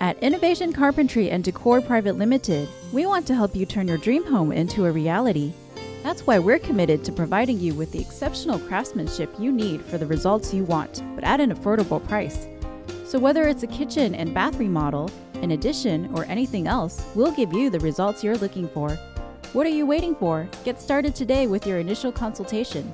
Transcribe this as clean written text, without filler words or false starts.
At Innovation Carpentry and Decor Private Limited, we want to help you turn your dream home into a reality. That's why we're committed to providing you with the exceptional craftsmanship you need for the results you want, but at an affordable price. So whether it's a kitchen and bath remodel, an addition, or anything else, we'll give you the results you're looking for. What are you waiting for? Get started today with your initial consultation.